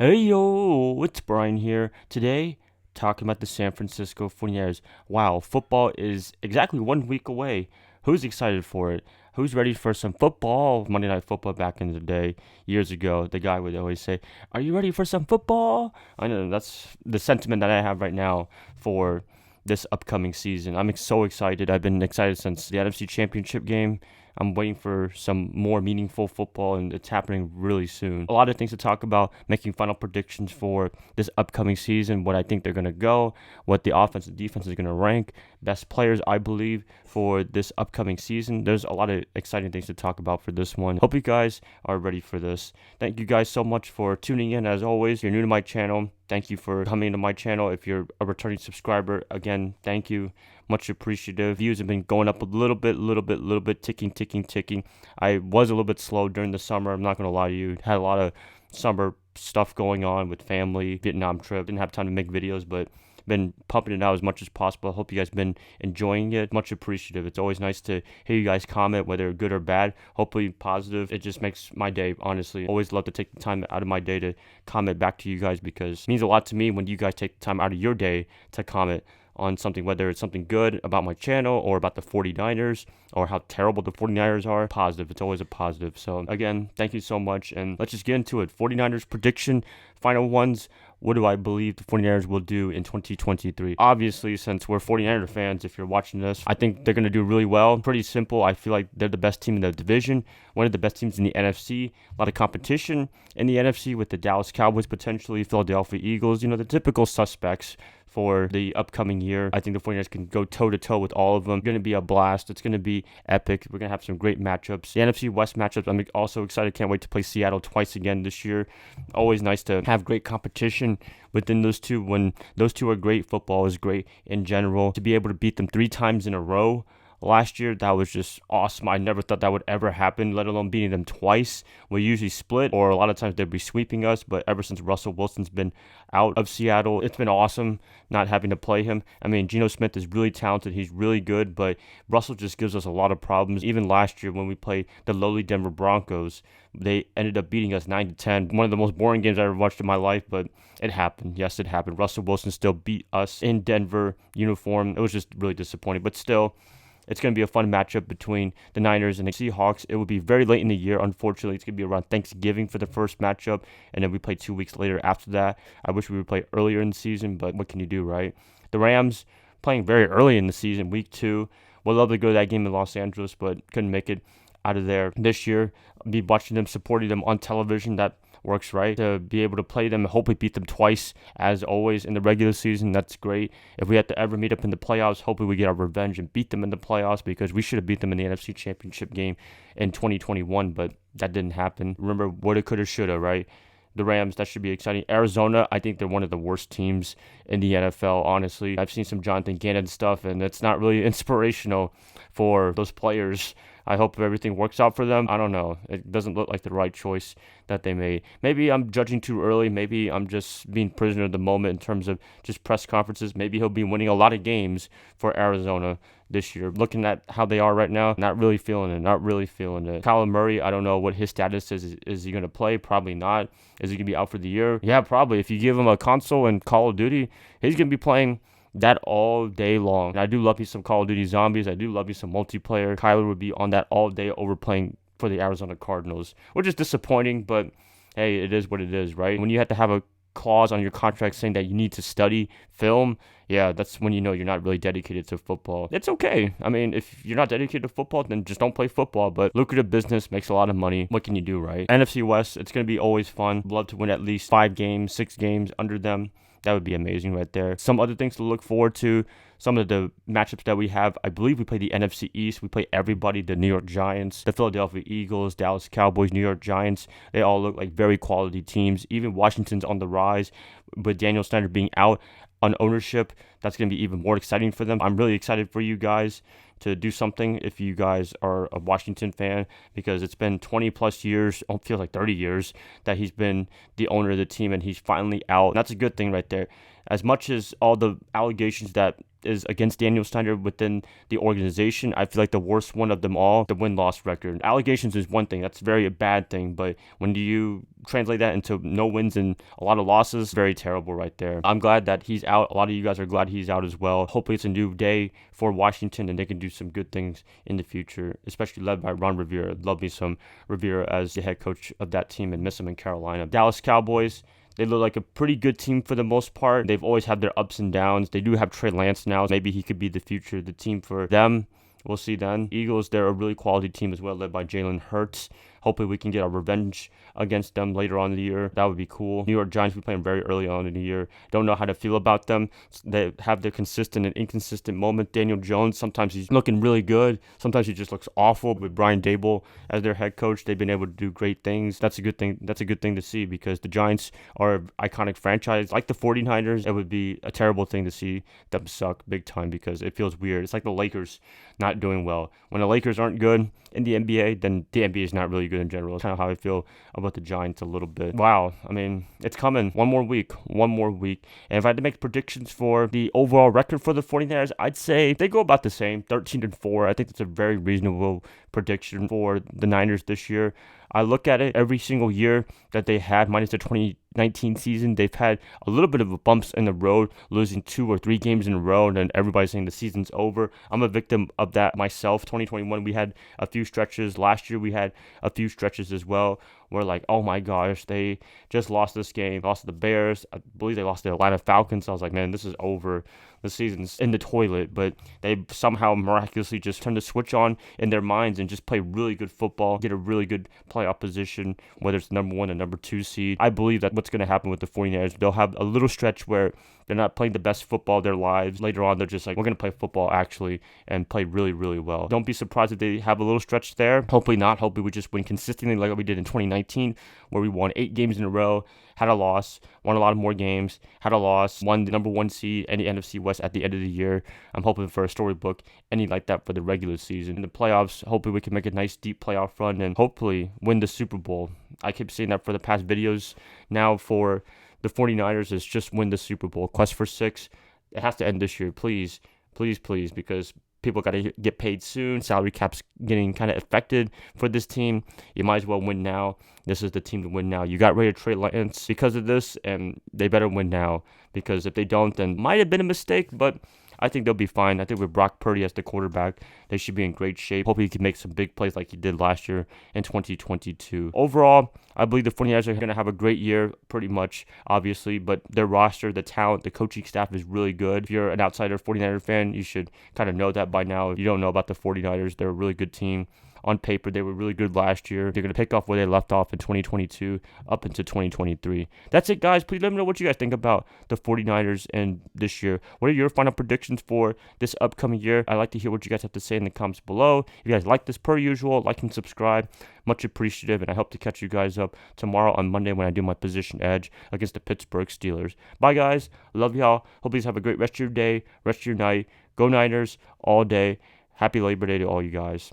Hey yo, it's Brian here. Today, talking about the San Francisco 49ers. Wow, football is exactly 1 week away. Who's excited for it? Who's ready for some football? Monday Night Football back in the day, years ago, the guy would always say, "Are you ready for some football?" I know that's the sentiment that I have right now for this upcoming season. I'm so excited. I've been excited since the NFC Championship game. I'm waiting for some more meaningful football, and it's happening really soon. A lot of things to talk about, making final predictions for this upcoming season, what I think they're going to go, what the offense and defense is going to rank, best players, I believe, for this upcoming season. There's a lot of exciting things to talk about for this one. Hope you guys are ready for this. Thank you guys so much for tuning in. As always, if you're new to my channel, thank you for coming to my channel. If you're a returning subscriber, again, thank you. Much appreciative. Views have been going up a little bit, ticking. I was a little bit slow during the summer. I'm not going to lie to you. Had a lot of summer stuff going on with family, Vietnam trip. Didn't have time to make videos, but been pumping it out as much as possible. I hope you guys been enjoying it. Much appreciative. It's always nice to hear you guys comment, whether good or bad. Hopefully positive. It just makes my day, honestly. Always love to take the time out of my day to comment back to you guys because it means a lot to me when you guys take the time out of your day to comment on something, whether it's something good about my channel or about the 49ers or how terrible the 49ers are. Positive. It's always a positive. So again, thank you so much. And let's just get into it. 49ers prediction, final ones. What do I believe the 49ers will do in 2023? Obviously, since we're 49er fans, if you're watching this, I think they're going to do really well. Pretty simple. I feel like they're the best team in the division, one of the best teams in the NFC. A lot of competition in the NFC with the Dallas Cowboys, potentially Philadelphia Eagles, the typical suspects for the upcoming year. I think the 49ers can go toe-to-toe with all of them. It's going to be a blast. It's going to be epic. We're going to have some great matchups. The NFC West matchups, I'm also excited. Can't wait to play Seattle twice again this year. Always nice to have great competition within those two. When those two are great, football is great in general. To be able to beat them 3 times in a row last year, that was just awesome. I never thought that would ever happen, let alone beating them twice. We usually split, or a lot of times they'd be sweeping us, but ever since Russell Wilson's been out of Seattle, it's been awesome not having to play him. I mean, Geno Smith is really talented. He's really good, but Russell just gives us a lot of problems. Even last year when we played the lowly Denver Broncos, they ended up beating us 9-10. One of the most boring games I ever watched in my life, but it happened. Yes, it happened. Russell Wilson still beat us in Denver uniform. It was just really disappointing, but still, it's going to be a fun matchup between the Niners and the Seahawks. It will be very late in the year. Unfortunately, it's going to be around Thanksgiving for the first matchup, and then we play 2 weeks later after that. I wish we would play earlier in the season, but what can you do, right? The Rams playing very early in the season, week 2. Would love to go to that game in Los Angeles, but couldn't make it out of there this year. Be watching them, supporting them on television. That works, right? To be able to play them and hopefully beat them twice, as always, in the regular season. That's great. If we have to ever meet up in the playoffs, hopefully we get our revenge and beat them in the playoffs, because we should have beat them in the NFC Championship game in 2021, but that didn't happen. Remember, woulda, coulda, shoulda, right? The Rams, that should be exciting. Arizona, I think they're one of the worst teams in the NFL, honestly. I've seen some Jonathan Gannon stuff, and it's not really inspirational for those players. I hope everything works out for them. I don't know. It doesn't look like the right choice that they made. Maybe I'm judging too early. Maybe I'm just being prisoner of the moment in terms of just press conferences. Maybe he'll be winning a lot of games for Arizona this year. Looking at how they are right now, not really feeling it. Kyler Murray, I don't know what his status is. Is he going to play? Probably not. Is he going to be out for the year? Yeah, probably. If you give him a console and Call of Duty, he's going to be playing that all day long. And I do love me some Call of Duty Zombies. I do love me some multiplayer. Kyler would be on that all day over playing for the Arizona Cardinals, which is disappointing, but hey, it is what it is, right? When you have to have a clause on your contract saying that you need to study film, yeah, that's when you know you're not really dedicated to football. It's okay. I mean, if you're not dedicated to football, then just don't play football, but lucrative business makes a lot of money. What can you do, right? NFC West, it's going to be always fun. Love to win at least 5 games, 6 games under them. That would be amazing right there. Some other things to look forward to. Some of the matchups that we have, I believe we play the NFC East. We play everybody, the New York Giants, the Philadelphia Eagles, Dallas Cowboys, New York Giants. They all look like very quality teams. Even Washington's on the rise, with Daniel Snyder being out on ownership. That's going to be even more exciting for them. I'm really excited for you guys to do something if you guys are a Washington fan, because it's been 20 plus years, it feels like 30 years, that he's been the owner of the team, and he's finally out. That's a good thing right there. As much as all the allegations that is against Daniel Snyder within the organization, I feel like the worst one of them all, the win-loss record. Allegations is one thing, that's a very bad thing, but when you translate that into no wins and a lot of losses, very terrible right there. I'm glad that he's out. A lot of you guys are glad he's out as well. Hopefully it's a new day for Washington and they can do some good things in the future, especially led by Ron Rivera. Love me some Rivera as the head coach of that team and miss him in Carolina. Dallas Cowboys, they look like a pretty good team for the most part. They've always had their ups and downs. They do have Trey Lance now. Maybe he could be the future of the team for them. We'll see then. Eagles, they're a really quality team as well, led by Jalen Hurts. Hopefully we can get our revenge against them later on in the year. That would be cool. New York Giants, we play them very early on in the year. Don't know how to feel about them. They have their consistent and inconsistent moments. Daniel Jones, sometimes he's looking really good. Sometimes he just looks awful. With Brian Dable as their head coach, they've been able to do great things. That's a good thing. That's a good thing to see, because the Giants are an iconic franchise. Like the 49ers, it would be a terrible thing to see them suck big time, because it feels weird. It's like the Lakers not doing well. When the Lakers aren't good in the NBA, then the NBA is not really good in general. It's kind of how I feel about the Giants a little bit. Wow, I mean, it's coming. One more week. And if I had to make predictions for the overall record for the 49ers, I'd say they go about the same, 13-4. I think that's a very reasonable prediction for the Niners this year. I look at it every single year that they had, minus the 2019 season, they've had a little bit of a bumps in the road, losing 2 or 3 games in a row, and then everybody's saying the season's over. I'm a victim of that myself. 2021, we had a few stretches. Last year, we had a few stretches as well, where like, oh my gosh, they just lost this game, lost to the Bears. I believe they lost to the Atlanta Falcons. So I was like, man, this is over. The season's in the toilet. But they somehow miraculously just turned the switch on in their minds and just play really good football, get a really good playoff position, whether it's number 1 or number 2 seed. I believe that what's going to happen with the 49ers, they'll have a little stretch where they're not playing the best football of their lives. Later on, they're just like, we're going to play football actually and play really, really well. Don't be surprised if they have a little stretch there. Hopefully not. Hopefully we just win consistently like we did in 2019, where we won 8 games in a row, had a loss, won a lot of more games, had a loss, won the number 1 seed in the NFC West at the end of the year. I'm hoping for a storybook, ending like that for the regular season. In the playoffs, hopefully we can make a nice deep playoff run and hopefully win the Super Bowl. I keep saying that for the past videos now for the 49ers is just win the Super Bowl. Quest for 6, it has to end this year. Please, please, please, because people got to get paid soon. Salary cap's getting kind of affected for this team. You might as well win now. This is the team to win now. You got ready to trade Lance because of this, and they better win now, because if they don't, then might have been a mistake, but I think they'll be fine. I think with Brock Purdy as the quarterback, they should be in great shape. Hopefully he can make some big plays like he did last year in 2022. Overall, I believe the 49ers are going to have a great year, pretty much, obviously, but their roster, the talent, the coaching staff is really good. If you're an outsider 49er fan, you should kind of know that by now. If you don't know about the 49ers, they're a really good team. On paper, they were really good last year. They're going to pick off where they left off in 2022 up into 2023. That's it, guys. Please let me know what you guys think about the 49ers and this year. What are your final predictions for this upcoming year? I'd like to hear what you guys have to say in the comments below. If you guys like this, per usual, like and subscribe. Much appreciative, and I hope to catch you guys up tomorrow on Monday when I do my position edge against the Pittsburgh Steelers. Bye, guys. Love y'all. Hope you guys have a great rest of your day, rest of your night. Go Niners all day. Happy Labor Day to all you guys.